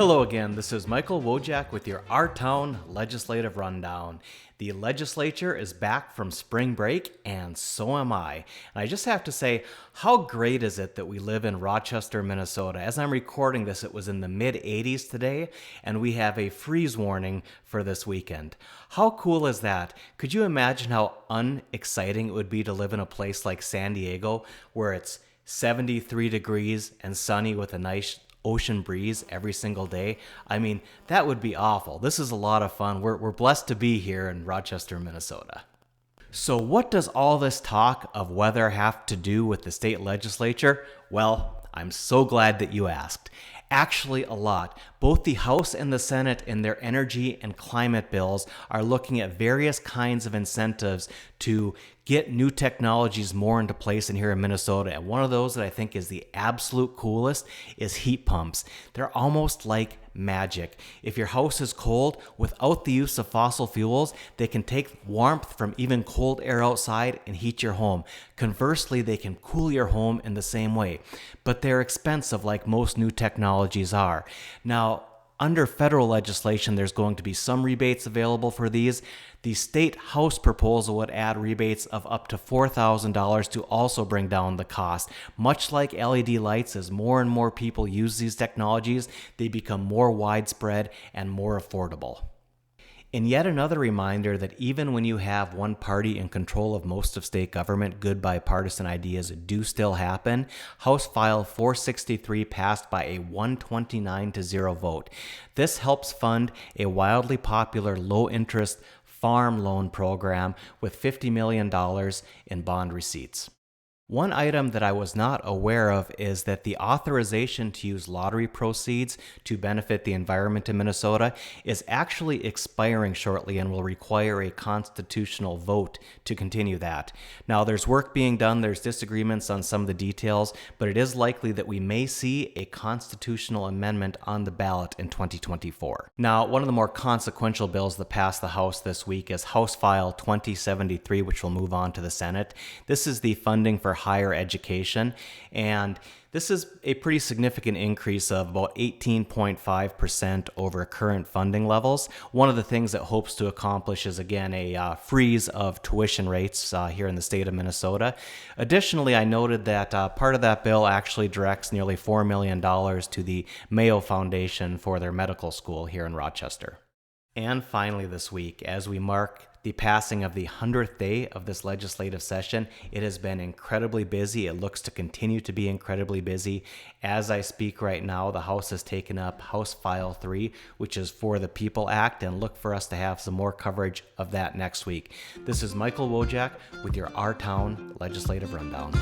Hello again, this is Michael Wojcik with your Our Town Legislative Rundown. The legislature is back from spring break, and so am I. And I just have to say, how great is it that we live in Rochester, Minnesota? As I'm recording this, it was in the mid-80s today, and we have a freeze warning for this weekend. How cool is that? Could you imagine how unexciting it would be to live in a place like San Diego, where it's 73 degrees and sunny with a nice ocean breeze every single day? I mean, that would be awful. This is a lot of fun. We're blessed to be here in Rochester, Minnesota. So what does all this talk of weather have to do with the state legislature? Well, I'm so glad that you asked. Actually, a lot. Both the House and the Senate in their energy and climate bills are looking at various kinds of incentives to get new technologies more into place in here in Minnesota. And one of those that I think is the absolute coolest is heat pumps. They're almost like magic. If your house is cold, without the use of fossil fuels, they can take warmth from even cold air outside and heat your home. Conversely, they can cool your home in the same way. But they're expensive, like most new technologies are. Now, under federal legislation, there's going to be some rebates available for these. The state House proposal would add rebates of up to $4,000 to also bring down the cost. Much like LED lights, as more and more people use these technologies, they become more widespread and more affordable. And yet another reminder that even when you have one party in control of most of state government, good bipartisan ideas do still happen. House File 463 passed by a 129-0 vote. This helps fund a wildly popular low-interest farm loan program with $50 million in bond receipts. One item that I was not aware of is that the authorization to use lottery proceeds to benefit the environment in Minnesota is actually expiring shortly and will require a constitutional vote to continue that. Now, there's work being done, there's disagreements on some of the details, but it is likely that we may see a constitutional amendment on the ballot in 2024. Now, one of the more consequential bills that passed the House this week is House File 2073, which will move on to the Senate. This is the funding for higher education, and this is a pretty significant increase of about 18.5% over current funding levels. One of the things it hopes to accomplish is, again, a freeze of tuition rates here in the state of Minnesota. Additionally, I noted that part of that bill actually directs nearly $4 million to the Mayo Foundation for their medical school here in Rochester. And finally this week, as we mark the passing of the 100th day of this legislative session, it has been incredibly busy. It looks to continue to be incredibly busy. As I speak right now, the House has taken up House File 3, which is for the People Act, and look for us to have some more coverage of that next week. This is Michael Wojcik with your Our Town Legislative Rundown.